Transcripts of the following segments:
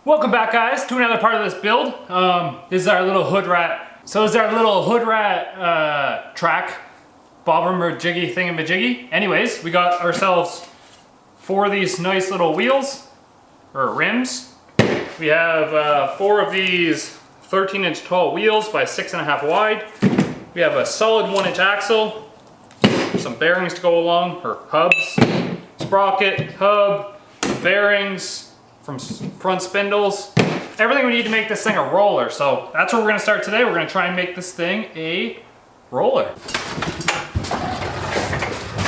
Welcome back, guys, to another part of this build. This is our little hood rat. So this is our little hood rat track, bobber jiggy thingamajiggy. Anyways, we got ourselves 4 of these nice little wheels, or rims. We have 4 of these 13-inch tall wheels by 6.5 wide. We have a solid 1-inch axle, some bearings to go along, or hubs, sprocket, hub, bearings, from front spindles, everything we need to make this thing a roller. So that's what we're gonna start today. We're gonna try and make this thing a roller. I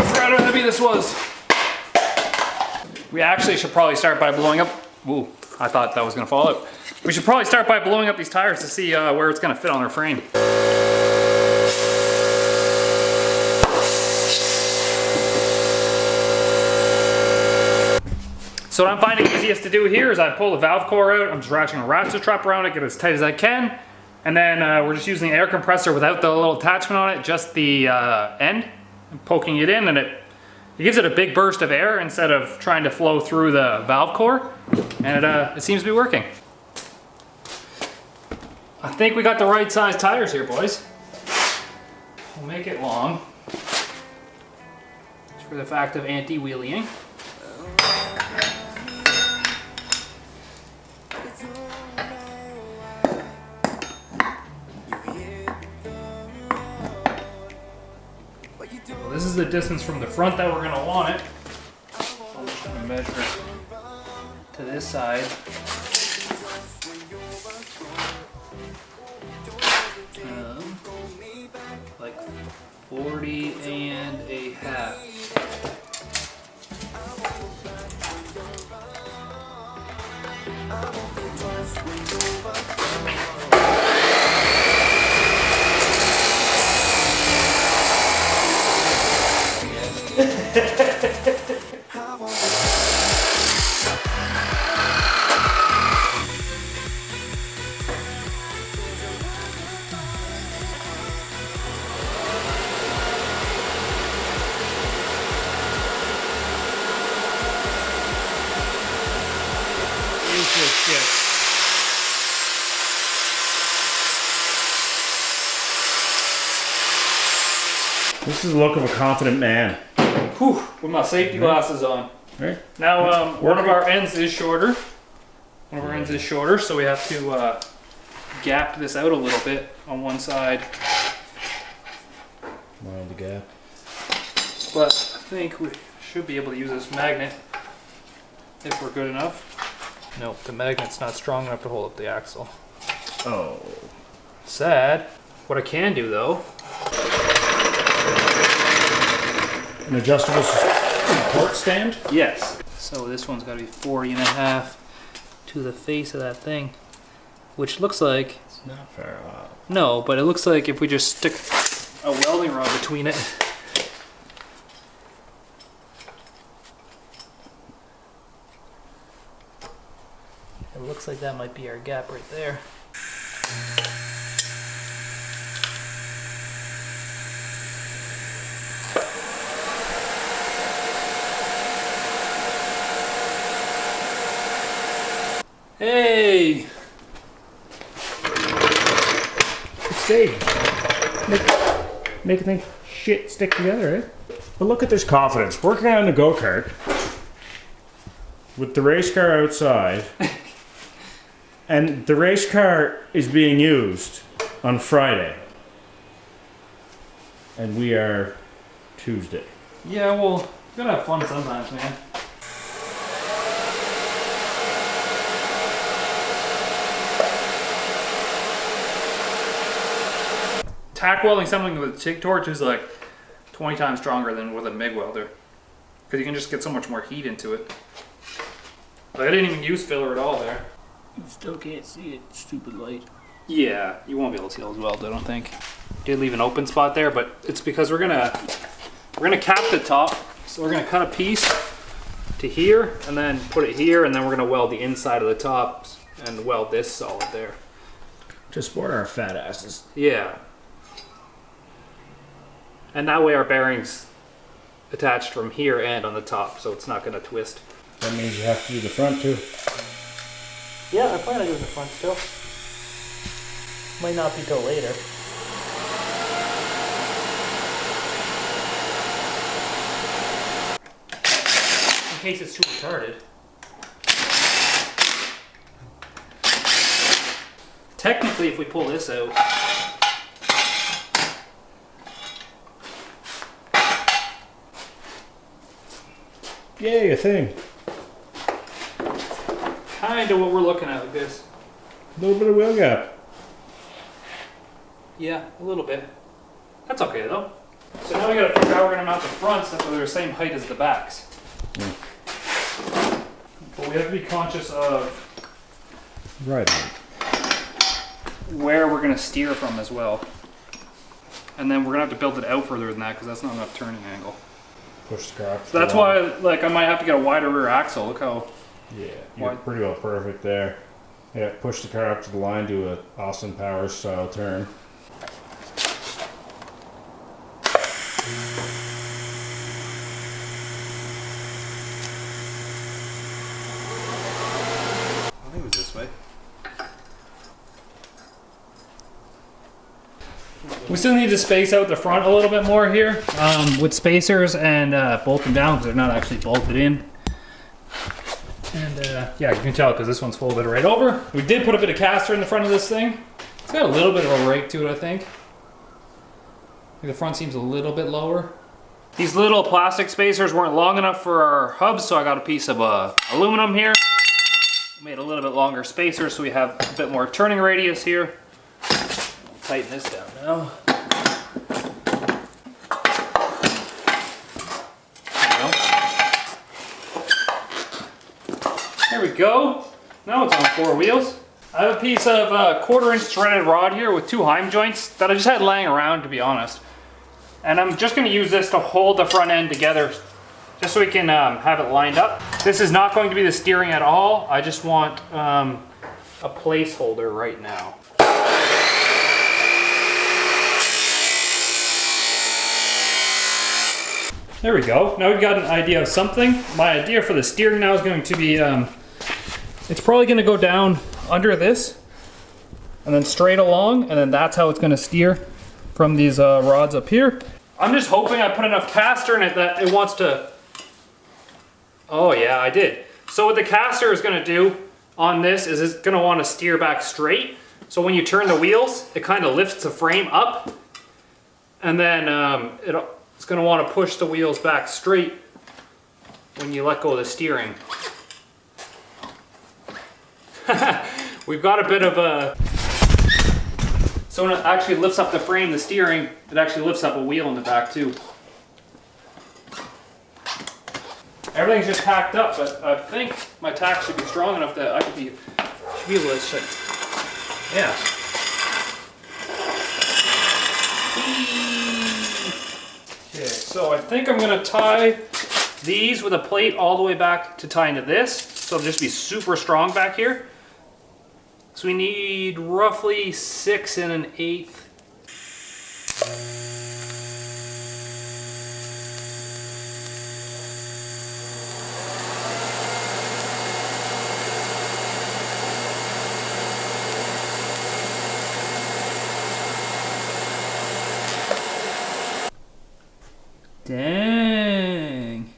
forgot how heavy this was. We actually should probably start by blowing up, ooh, I thought that was gonna fall out. We should probably start by blowing up these tires to see where it's gonna fit on our frame. So what I'm finding easiest to do here is I pull the valve core out, I'm just ratcheting a ratchet strap around it, get it as tight as I can, and then we're just using the air compressor without the little attachment on it, just the end, and poking it in, and it gives it a big burst of air instead of trying to flow through the valve core, and it seems to be working. I think we got the right size tires here, boys. We'll make it long, just for the fact of anti-wheeling. This is the distance from the front that we're going to want it. So I'm just going to measure to this side. Like 40 and a half. This is the look of a confident man. Whew, with my safety glasses on. Right. Now, one of our ends is shorter. So we have to gap this out a little bit on one side. Mind the gap. But I think we should be able to use this magnet if we're good enough. Nope, the magnet's not strong enough to hold up the axle. Oh. Sad. What I can do though, an adjustable support stand? Yes. So this one's got to be 40 and a half to the face of that thing, which looks like... It's not far off. No, but it looks like if we just stick a welding rod between it. It looks like that might be our gap right there. Hey! It's stayed. Make things shit stick together, eh? But look at this confidence. Working on the go-kart with the race car outside, and the race car is being used on Friday, and we are Tuesday. Yeah, well, you gotta have fun sometimes, man. Tack welding something with a TIG torch is like 20 times stronger than with a MIG welder, because you can just get so much more heat into it. Like, I didn't even use filler at all there. You still can't see it, stupid light. Yeah, you won't be able to see those welds, I don't think. Did leave an open spot there, but it's because we're gonna cap the top. So we're gonna cut a piece to here, and then put it here, and then we're gonna weld the inside of the top and weld this solid there. To support our fat asses. Yeah. And that way our bearings attached from here and on the top, so it's not going to twist. That means you have to do the front too. Yeah, you won't be able to see those welds, I don't think. Did leave an open spot there, but it's because we're gonna cap the top. So we're gonna cut a piece to here, and then put it here, and then we're gonna weld the inside of the top and weld this solid there. That means you have to do the front too. Yeah, I plan on doing the front still. Might not be till later. In case it's too retarded. Technically, if we pull this out, Yay, a thing. kind of what we're looking at with this. A little bit of wheel gap. Yeah, a little bit. That's okay though. So now we gotta figure out how we're gonna mount the fronts so they're the same height as the backs. But we have to be conscious of Right. where we're gonna steer from as well. And then we're gonna have to build it out further than that because that's not enough turning angle. Push the car up. So that's why, like, I might have to get a wider rear axle. Look how. Yeah, you're pretty well perfect there. Yeah, push the car up to the line, do a Austin Powers style turn. I think it was this way. We still need to space out the front a little bit more here with spacers and bolt them down because they're not actually bolted in. And yeah, you can tell because this one's folded right over. We did put a bit of caster in the front of this thing. It's got a little bit of a rake to it, I think. The front seems a little bit lower. These little plastic spacers weren't long enough for our hubs, so I got a piece of aluminum here. Made a little bit longer spacer so we have a bit more turning radius here. Tighten this down now. There we go. Now it's on four wheels. I have a piece of 1/4 inch threaded rod here with 2 heim joints that I just had laying around, to be honest. And I'm just going to use this to hold the front end together just so we can have it lined up. This is not going to be the steering at all. I just want a placeholder right now. There we go. Now we've got an idea of something. My idea for the steering now is going to be, it's probably going to go down under this and then straight along, and then that's how it's going to steer from these rods up here. I'm just hoping I put enough caster in it that it wants to, oh yeah, I did. So what the caster is going to do on this is it's going to want to steer back straight. So when you turn the wheels, it kind of lifts the frame up, and then it's going to want to push the wheels back straight when you let go of the steering. We've got a bit of a... So when it actually lifts up the frame, the steering, it actually lifts up a wheel in the back too. Everything's just tacked up, but I think my tack should be strong enough that I should be able to shit. Yeah. Okay, so I think I'm gonna tie these with a plate all the way back to tie into this. So it'll just be super strong back here. So we need roughly 6 1/8. Dang.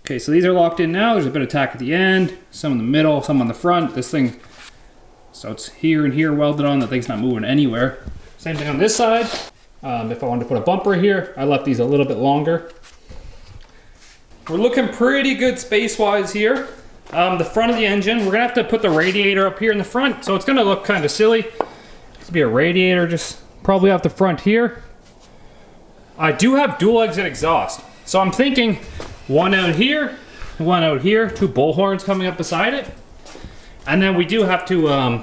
Okay, so these are locked in now. There's a bit of tack at the end, some in the middle, some on the front. This thing, so it's here and here welded on. The thing's not moving anywhere. Same thing on this side. If I wanted to put a bumper here, I left these a little bit longer. We're looking pretty good space-wise here. The front of the engine, we're gonna have to put the radiator up here in the front, so it's gonna look kind of silly. It's be a radiator just probably off the front here. I do have dual exit exhaust, so I'm thinking one out here, 2 bull horns coming up beside it. And then we do have to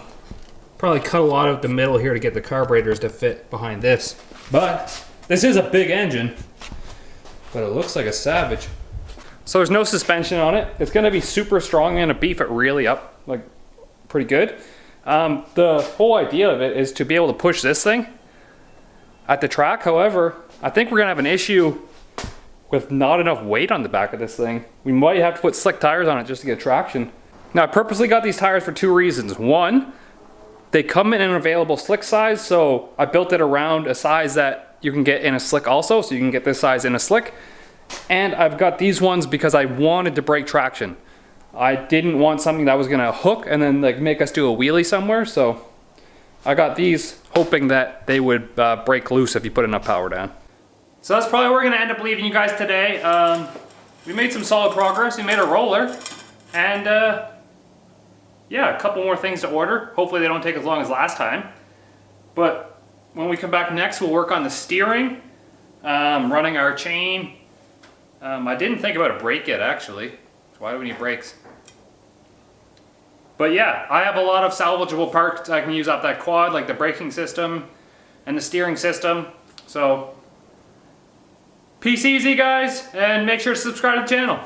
probably cut a lot of the middle here to get the carburetors to fit behind this. But this is a big engine, but it looks like a Savage. So there's no suspension on it. It's gonna be super strong. I'm gonna beef it really up, like pretty good. The whole idea of it is to be able to push this thing at the track. However, I think we're gonna have an issue with not enough weight on the back of this thing. We might have to put slick tires on it just to get traction. Now, I purposely got these tires for 2 reasons. One, they come in an available slick size, so I built it around a size that you can get in a slick also, so you can get this size in a slick. And I've got these ones because I wanted to break traction. I didn't want something that was gonna hook and then like make us do a wheelie somewhere, so I got these hoping that they would break loose if you put enough power down. So that's probably where we're gonna end up leaving you guys today. We made some solid progress. We made a roller, and yeah, a couple more things to order. Hopefully they don't take as long as last time. But when we come back next, we'll work on the steering, running our chain. I didn't think about a brake yet, actually. Why do we need brakes? But yeah, I have a lot of salvageable parts I can use off that quad, like the braking system and the steering system. So, peace easy, guys, and make sure to subscribe to the channel.